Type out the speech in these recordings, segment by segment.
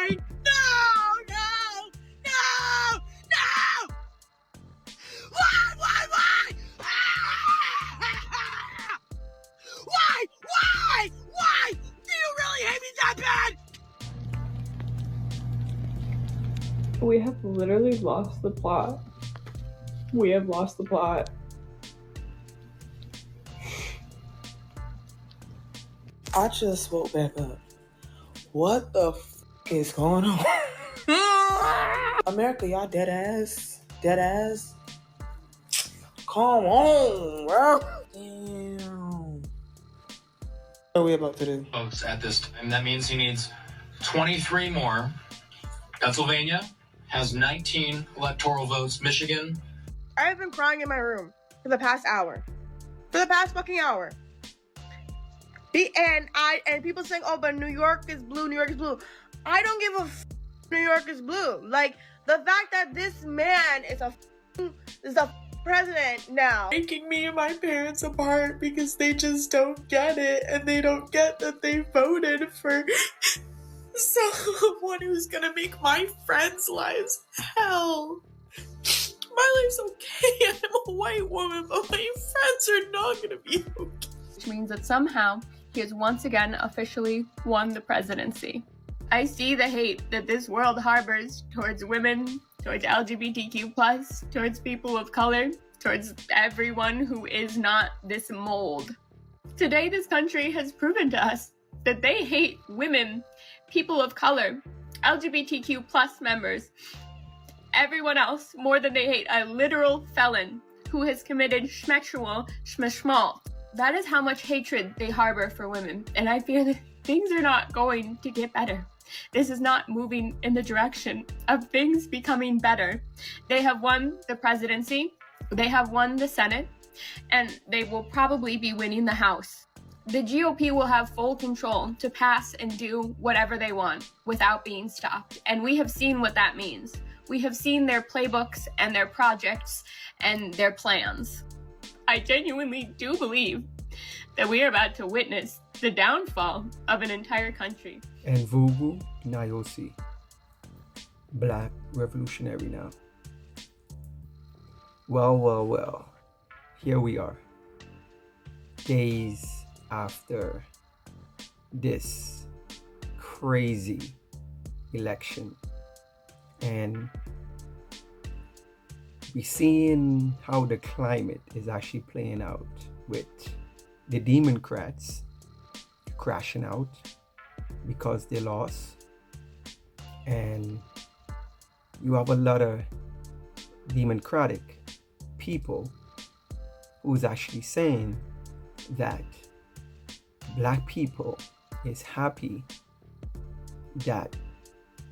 Why? No! No! No! No! Why? Why? Do you really hate me that bad? We have literally lost the plot. We have lost the plot. I just woke back up. What the is going on? America, y'all dead ass? Dead ass? Come on, bro. Damn. What are we about to do? Votes at this time. That means he needs 23 more. Pennsylvania has 19 electoral votes. Michigan. I've been crying in my room for the past hour. For the past fucking hour. And people saying, oh, but New York is blue, New York is blue. I don't give a f*** New York is blue. Like, the fact that this man is a president now. Breaking me and my parents apart because they just don't get it, and they don't get that they voted for someone who's gonna make my friends' lives hell. My life's okay, I'm a white woman, but my friends are not gonna be okay. Which means that somehow he has once again officially won the presidency. I see the hate that this world harbors towards women, towards LGBTQ+, towards people of color, towards everyone who is not this mold. Today, this country has proven to us that they hate women, people of color, LGBTQ+ members, everyone else more than they hate a literal felon who has committed schmeshmal. That is how much hatred they harbor for women, and I fear that things are not going to get better. This is not moving in the direction of things becoming better. They have won the presidency, they have won the Senate, and they will probably be winning the House. The GOP will have full control to pass and do whatever they want without being stopped, and we have seen what that means. We have seen their playbooks and their projects and their plans. I genuinely do believe that we are about to witness the downfall of an entire country. And Vugu Nayosi, Black Revolutionary now. Well, here we are, days after this crazy election, and we're seeing how the climate is actually playing out with the Democrats crashing out because they lost, and you have a lot of Democratic people who's actually saying that Black people is happy that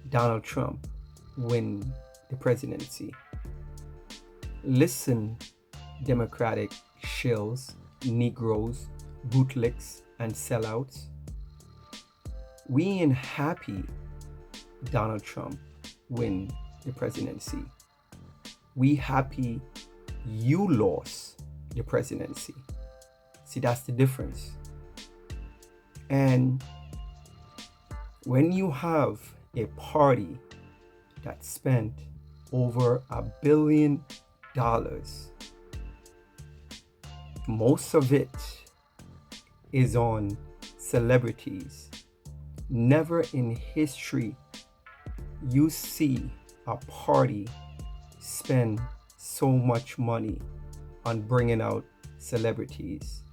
Donald Trump win the presidency. Listen, Democratic shills, negroes, bootlicks, and sellouts. We ain't happy Donald Trump win the presidency. We happy you lost the presidency. See, that's the difference. And when you have a party that spent over $1 billion, most of it is on celebrities. Never in history you see a party spend so much money on bringing out celebrities.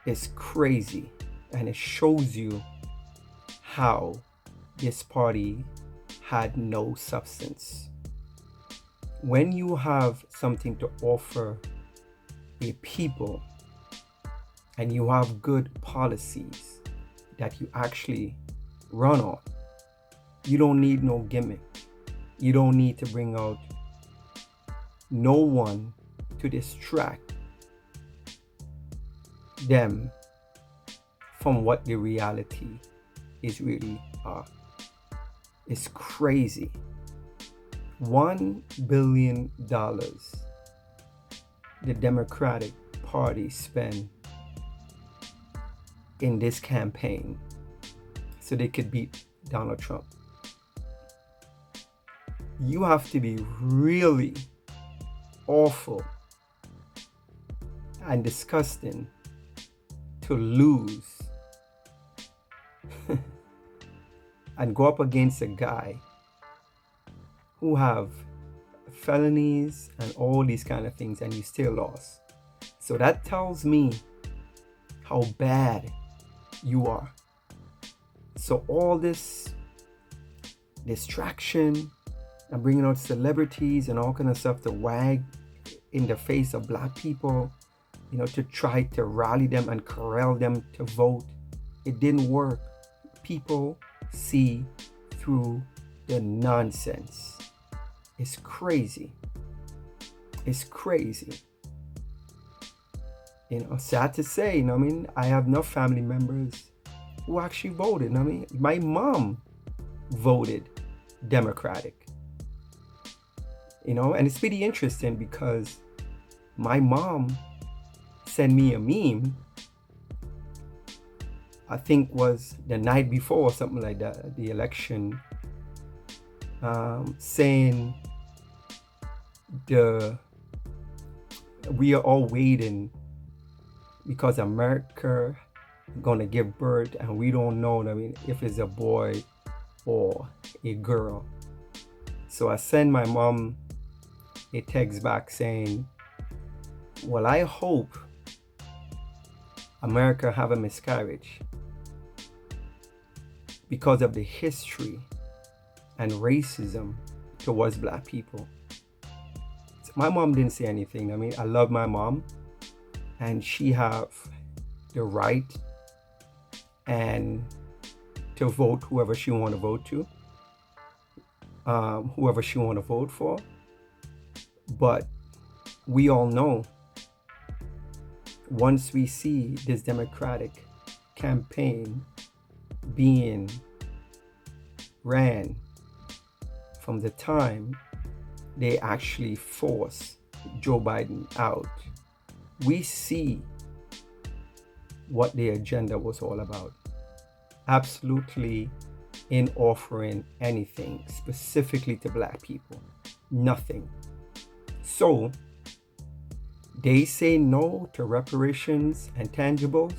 It's crazy, and it shows you how this party had no substance. When you have something to offer a people and you have good policies that you actually run on, you don't need no gimmick. You don't need to bring out no one to distract them from what the reality is really are. It's crazy. $1 billion the Democratic Party spent in this campaign so they could beat Donald Trump. You have to be really awful and disgusting to lose and go up against a guy who have felonies and all these kind of things, and you still lost. So that tells me how bad you are. So all this distraction and bringing out celebrities and all kind of stuff to wag in the face of black people, you know, to try to rally them and corral them to vote, it didn't work. People see through the nonsense. It's crazy. It's crazy. You know, sad to say, you know, I mean, I have enough family members who actually voted. I mean, my mom voted Democratic. You know, and it's pretty interesting because my mom sent me a meme, I think was the night before or something like that, the election, saying we are all waiting because America gonna give birth and we don't know, I mean, if it's a boy or a girl. So I send my mom a text back saying, well, I hope America have a miscarriage because of the history and racism towards black people. So my mom didn't say anything. I mean, I love my mom and she have the right and to vote whoever she want to vote to, whoever she want to vote for. But we all know once we see this Democratic campaign being ran from the time they actually force Joe Biden out, we see what the agenda was all about. Absolutely in offering anything specifically to black people. Nothing. So they say no to reparations and tangibles.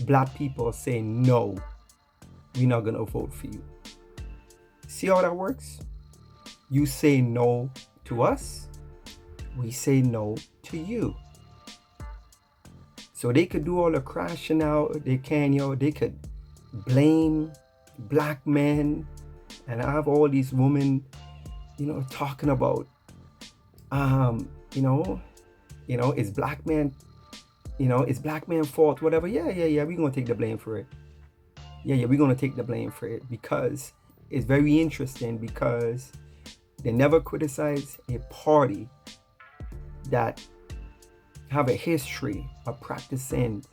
Black people say no, we're not gonna vote for you. See how that works? You say no to us, we say no to you. So they could do all the crashing out they can, they could blame black men, and I have all these women, talking about it's black man, it's black man fault, whatever. Yeah, we're gonna take the blame for it. Yeah, we're gonna take the blame for it because it's very interesting because they never criticize a party that have a history of practicing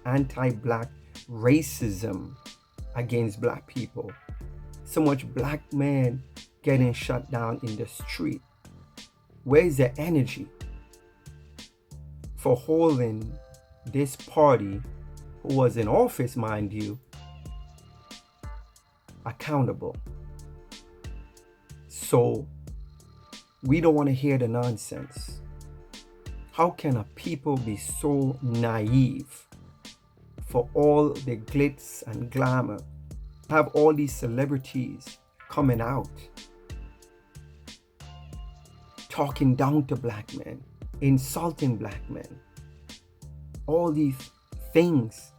anti-black racism against black people. So much black men getting shut down in the street. Where is the energy for holding this party, who was in office, mind you, accountable? So we don't want to hear the nonsense. How can a people be so naive for all the glitz and glamour? Have all these celebrities coming out talking down to black men, insulting black men, all these things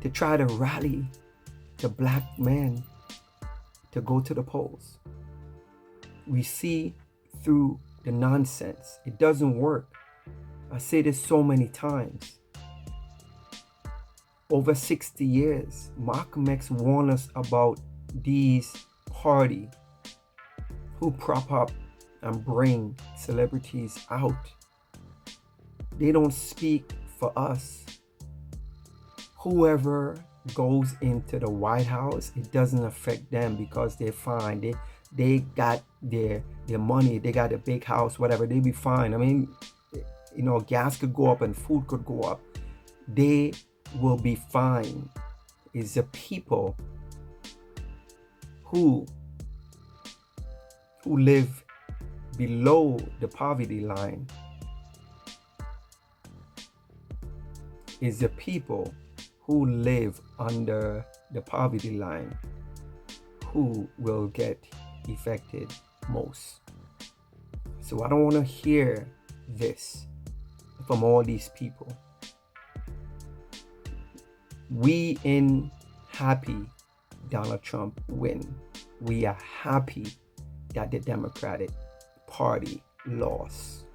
to try to rally the black men to go to the polls. We see through the nonsense. It doesn't work. I say this so many times. Over 60 years, Malcolm X warned us about these parties who prop up and bring celebrities out. They don't speak for us. Whoever goes into the White House, it doesn't affect them because they're fine. They got their money, they got a big house, whatever, they be fine. I mean, gas could go up and food could go up. They will be fine. is the people who live below the poverty line, is the people who live under the poverty line who will get affected most. So I don't want to hear this from all these people. We in happy Donald Trump win. We are happy that the Democratic Party lost.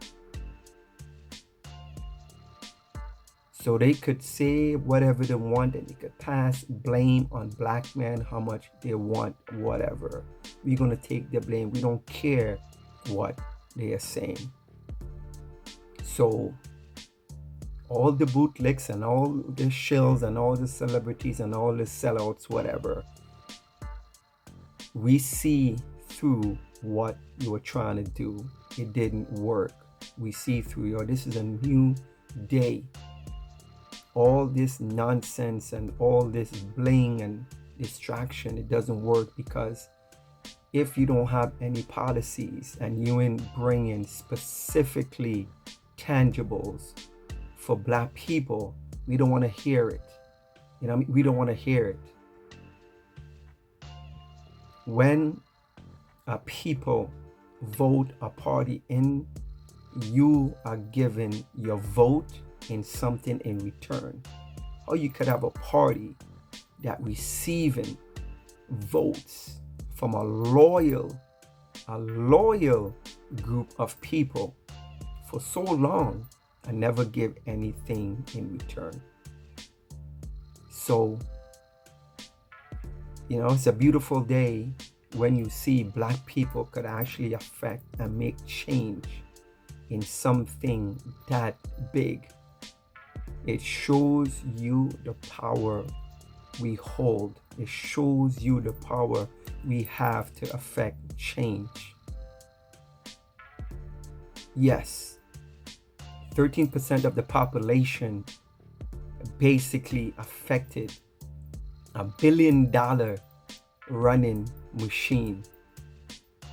So they could say whatever they want, and they could pass blame on black men how much they want, whatever. We're going to take the blame. We don't care what they are saying. So all the bootlicks and all the shills and all the celebrities and all the sellouts, whatever, we see through what you were trying to do. It didn't work. We see through, this is a new day. All this nonsense and all this bling and distraction, it doesn't work, because if you don't have any policies and you ain't bringing specifically tangibles for black people, we don't want to hear it. We don't want to hear it. When people vote a party in, you are given your vote in something in return. Or you could have a party that receiving votes from a loyal group of people for so long and never give anything in return. So, it's a beautiful day when you see black people could actually affect and make change in something that big. It shows you the power we hold. It shows you the power we have to affect change. Yes, 13% of the population basically affected $1 billion running machine.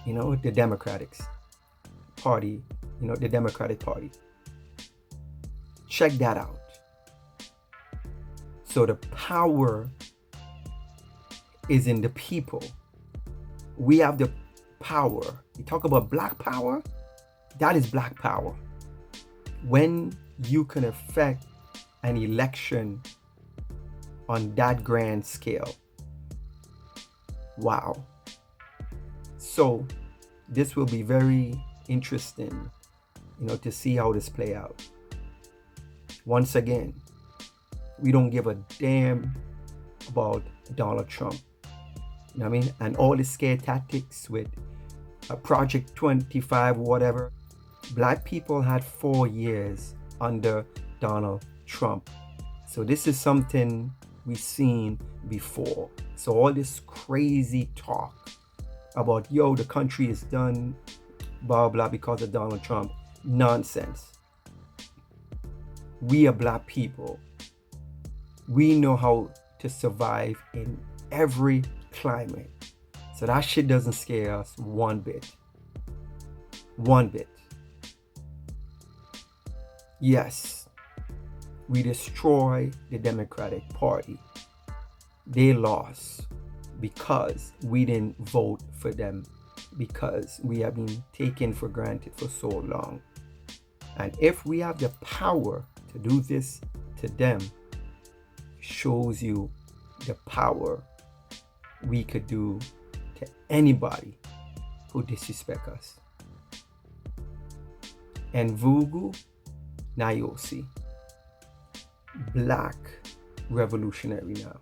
The Democratic Party. The Democratic Party. Check that out. So the power is in the people. We have the power. You talk about black power, that is black power. When you can affect an election on that grand scale. Wow. So this will be very interesting, to see how this play out. Once again, we don't give a damn about Donald Trump. And all the scare tactics with Project 25, whatever. Black people had 4 years under Donald Trump. So this is something we've seen before. So all this crazy talk about, the country is done, blah, blah, because of Donald Trump. Nonsense. We are black people. We know how to survive in every climate. So that shit doesn't scare us one bit. One bit. Yes, we destroy the Democratic Party. They lost because we didn't vote for them, because we have been taken for granted for so long. And if we have the power to do this to them, shows you the power we could do to anybody who disrespect us. And Vugu Nayosi, black revolutionary now.